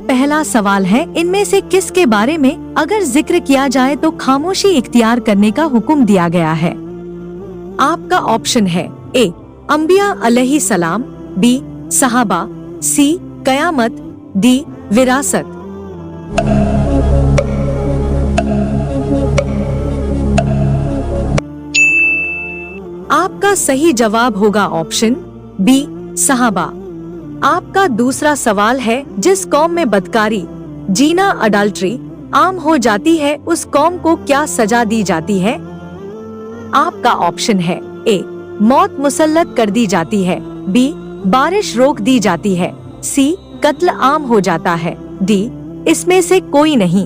पहला सवाल है, इनमें से किसके बारे में अगर जिक्र किया जाए तो खामोशी इख्तियार करने का हुक्म दिया गया है? आपका ऑप्शन है ए अंबिया अलैहिस्सलाम, बी सहाबा, सी कयामत, डी विरासत। आपका सही जवाब होगा ऑप्शन बी सहाबा। आपका दूसरा सवाल है, जिस कौम में बदकारी, जीना, अडल्ट्री आम हो जाती है उस कौम को क्या सजा दी जाती है? आपका ऑप्शन है ए मौत मुसल्लत कर दी जाती है, बी बारिश रोक दी जाती है, सी कत्ल आम हो जाता है, डी इसमें से कोई नहीं।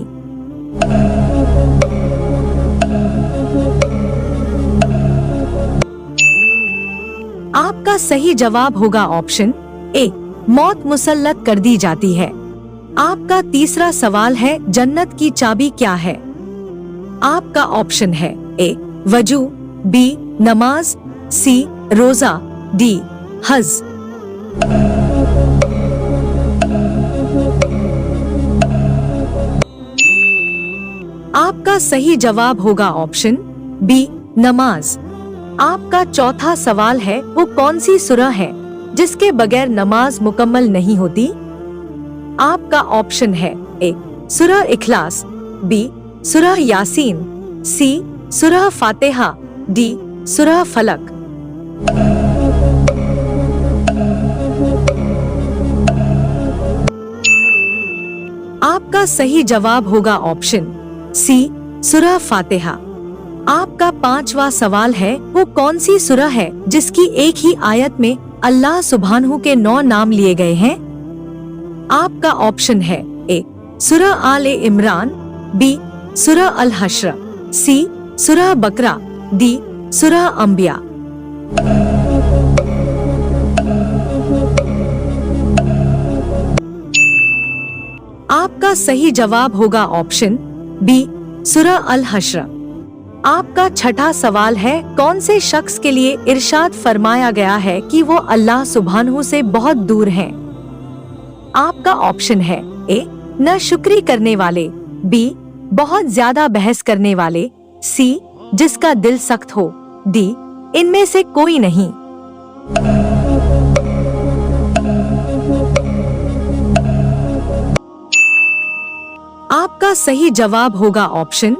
आपका सही जवाब होगा ऑप्शन ए मौत मुसल्लत कर दी जाती है। आपका तीसरा सवाल है, जन्नत की चाबी क्या है? आपका ऑप्शन है ए वजू, बी नमाज, सी रोजा, डी हज। आपका सही जवाब होगा ऑप्शन बी नमाज। आपका चौथा सवाल है, वो कौन सी सूरह है जिसके बगैर नमाज मुकम्मल नहीं होती? आपका ऑप्शन है ए सूरह इखलास, बी सूरह यासीन, सी सूरह फातिहा, डी सूरह फलक। आपका सही जवाब होगा ऑप्शन सी सूरह फातिहा। आपका पांचवा सवाल है, वो कौन सी सूरह है जिसकी एक ही आयत में अल्लाह सुब्हानहू के 9 नाम लिए गए हैं? आपका ऑप्शन है ए सूरह आले इमरान, बी सूरह अल हश्र, सी सूरह बकरा, डी सूरह अंबिया। आपका सही जवाब होगा ऑप्शन बी सूरह अल हश्र। आपका छठा सवाल है, कौन से शख्स के लिए इरशाद फरमाया गया है कि वो अल्लाह सुब्हानहू से बहुत दूर हैं? आपका ऑप्शन है ए न शुक्री करने वाले, बी बहुत ज्यादा बहस करने वाले, सी जिसका दिल सख्त हो, डी इनमें से कोई नहीं। आपका सही जवाब होगा ऑप्शन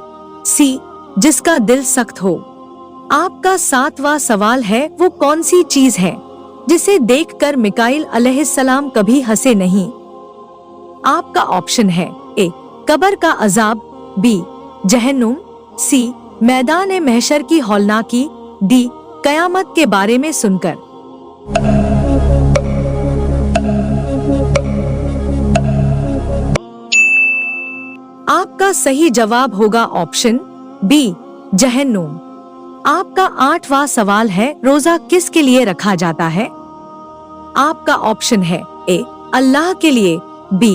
सी जिसका दिल सख्त हो। आपका सातवां सवाल है, वो कौन सी चीज है जिसे देखकर मिकाईल अलैहिस्सलाम कभी हंसे नहीं? आपका ऑप्शन है ए कब्र का अजाब, बी जहन्नुम, सी मैदान महशर की हौलनाकी, डी कयामत के बारे में सुनकर। आपका सही जवाब होगा ऑप्शन बी जहन्नुम। आपका आठवां सवाल है, रोजा किसके लिए रखा जाता है? आपका ऑप्शन है ए अल्लाह के लिए, बी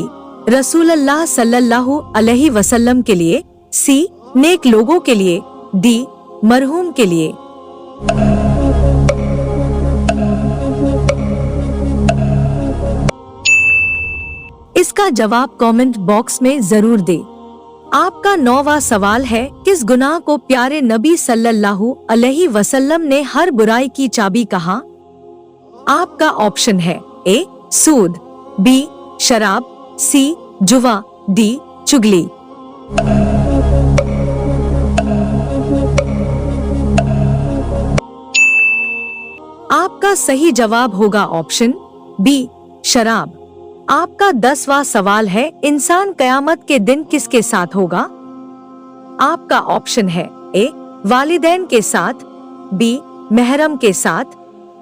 रसूलुल्लाह सल्लल्लाहु अलैहि वसल्लम के लिए, सी नेक लोगों के लिए, डी मरहूम के लिए। इसका जवाब कमेंट बॉक्स में जरूर दे। आपका 9वां सवाल है, किस गुनाह को प्यारे नबी सल्लल्लाहु अलैहि वसल्लम ने हर बुराई की चाबी कहा? आपका ऑप्शन है ए सूद, बी शराब, सी जुआ, डी चुगली। आपका सही जवाब होगा ऑप्शन बी शराब। आपका 10वां सवाल है, इंसान कयामत के दिन किसके साथ होगा? आपका ऑप्शन है ए वालिदैन के साथ, बी महरम के साथ,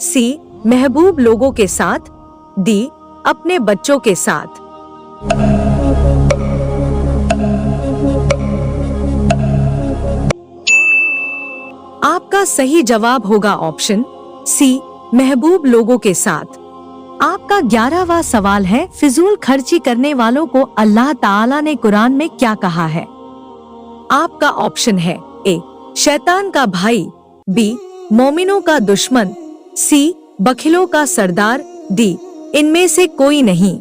सी महबूब लोगों के साथ, डी अपने बच्चों के साथ। आपका सही जवाब होगा ऑप्शन सी महबूब लोगों के साथ। आपका 11वां सवाल है, फिजूल खर्ची करने वालों को अल्लाह ताला ने कुरान में क्या कहा है? आपका ऑप्शन है ए शैतान का भाई, बी मोमिनों का दुश्मन, सी बखिलों का सरदार, डी इनमें से कोई नहीं।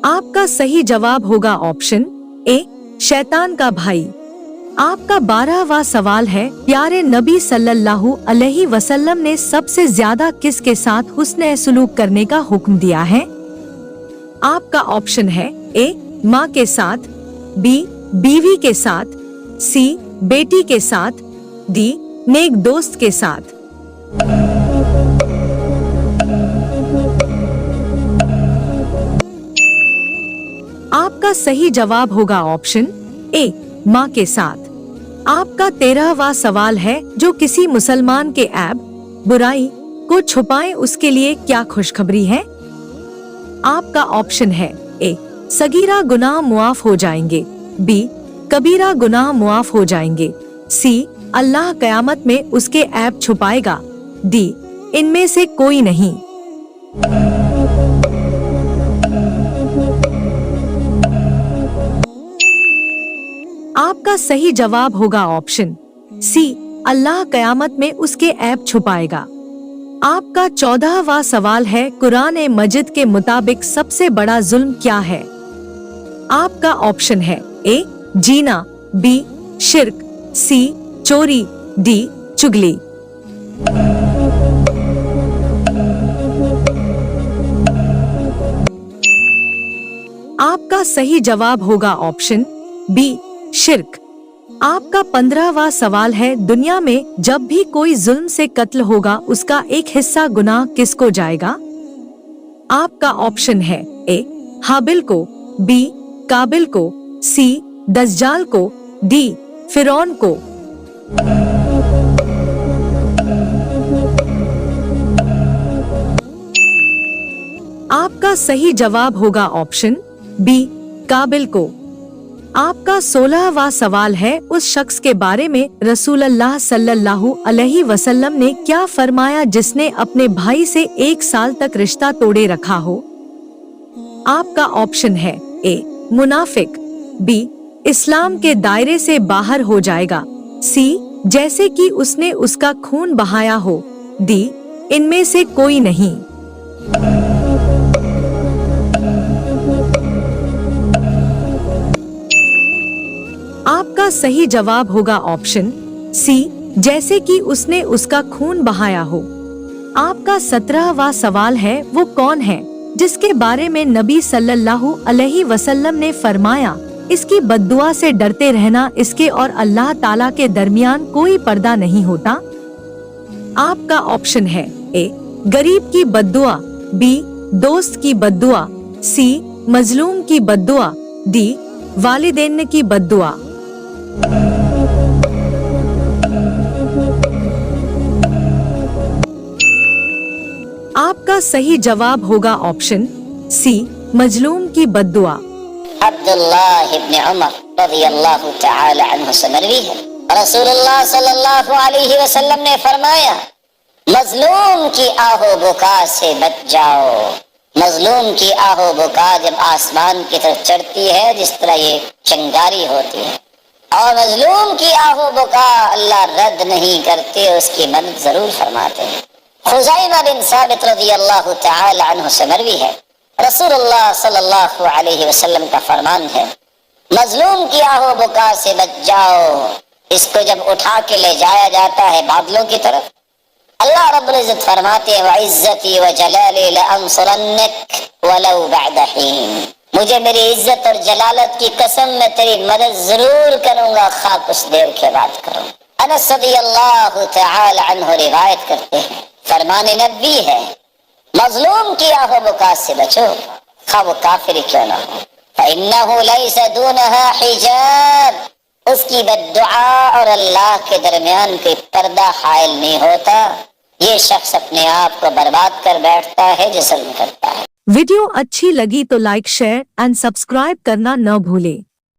आपका सही जवाब होगा ऑप्शन ए, शैतान का भाई। आपका 12वां सवाल है, प्यारे नबी सल्लल्लाहु अलैहि वसल्लम ने सबसे ज्यादा किसके साथ हुस्न सलूक करने का हुक्म दिया है? आपका ऑप्शन है ए, माँ के साथ, बी, बीवी के साथ, सी, बेटी के साथ, डी, नेक दोस्त के साथ। आपका सही जवाब होगा ऑप्शन ए, माँ के साथ। आपका 13वां सवाल है, जो किसी मुसलमान के ऐब, बुराई को छुपाए उसके लिए क्या खुशखबरी है? आपका ऑप्शन है ए, सगीरा गुनाह मुआफ हो जाएंगे, बी, कबीरा गुनाह मुआफ हो जाएंगे, सी, अल्लाह कयामत में उसके ऐब छुपाएगा, डी, इनमें से कोई नहीं। आपका सही जवाब होगा ऑप्शन सी, अल्लाह कयामत में उसके ऐब छुपाएगा। आपका 14वां सवाल है, कुरान मजिद के मुताबिक सबसे बड़ा जुल्म क्या है? आपका ऑप्शन है ए, जीना, बी, शिर्क, सी, चोरी, डी, चुगली। आपका सही जवाब होगा ऑप्शन बी, शिर्क। आपका 15वां सवाल है, दुनिया में जब भी कोई जुल्म से कत्ल होगा उसका एक हिस्सा गुनाह किसको जाएगा? आपका ऑप्शन है ए, हाबिल को, बी, काबिल को, सी, दज्जाल को, डी, फिरौन को। आपका सही जवाब होगा ऑप्शन बी, काबिल को। आपका 16वां सवाल है, उस शख्स के बारे में रसूलुल्लाह सल्लल्लाहु अलैहि वसल्लम ने क्या फरमाया जिसने अपने भाई से 1 साल तक रिश्ता तोड़े रखा हो? आपका ऑप्शन है ए, मुनाफिक, बी, इस्लाम के दायरे से बाहर हो जाएगा, सी, जैसे कि उसने उसका खून बहाया हो, डी, इनमें से कोई नहीं। आपका सही जवाब होगा ऑप्शन सी, जैसे कि उसने उसका खून बहाया हो। आपका 17वां सवाल है, वो कौन है जिसके बारे में नबी सल्लल्लाहु अलैहि वसल्लम ने फरमाया, इसकी बद्दुआ से डरते रहना, इसके और अल्लाह ताला के दरमियान कोई पर्दा नहीं होता? आपका ऑप्शन है ए, गरीब की बद्दुआ, बी, दोस्त की बद्दुआ, सी, मजलूम की बद्दुआ, डी, वालिदैन की बद्दुआ। आपका सही जवाब होगा ऑप्शन सी, मजलूम की बद्दुआ। अब्दुल्लाह इब्न उमर रज़ियल्लाहु तआला अन्हु से मरवी है, रसूलुल्लाह सल्लल्लाहु अलैहि वसल्लम ने फरमाया, मजलूम की आहो बुका से बच जाओ। मजलूम की आहो बुका जब आसमान की तरफ चढ़ती है जिस तरह ये चिंगारी होती है, और मजलूम की आहो बुका अल्लाह रद्द नहीं करते, उसकी मदद जरूर फरमाते हैं। खुज़ैमा बिन साबित रज़ियल्लाहु तआला अन्हु से मरवी है, रसूलुल्लाह सल्लल्लाहु अलैहि वसल्लम का फरमान है, मजलूम की आहो बुका से बच जाओ। इसको जब उठा के ले जाया जाता है बादलों की तरफ, अल्लाह रब्बुल इज्जत फरमाते हैं, व इज्जती व जलाली लअंसुरन्नक वलौ बअद हीन। मुझे मेरी इज्जत और जलालत की कसम, मैं तेरी मदद जरूर करूंगा, खा कुछ देर के बाद करूं। अनस रज़ियल्लाहु तआला अन्हु रिवायत करते हैं, फरमान नबी है, मजलूम की आहो बुका से बचो, खा वो काफिर क्यों ना हो। फइन्नहु लैसा दूनहा हिजाब, उसकी बद्दुआ और अल्लाह के दरमियान कोई पर्दा हायल नहीं होता। ये शख्स अपने आप को बर्बाद कर बैठता है जो जुल्म करता है। वीडियो अच्छी लगी तो लाइक, शेयर एंड सब्सक्राइब करना न भूले।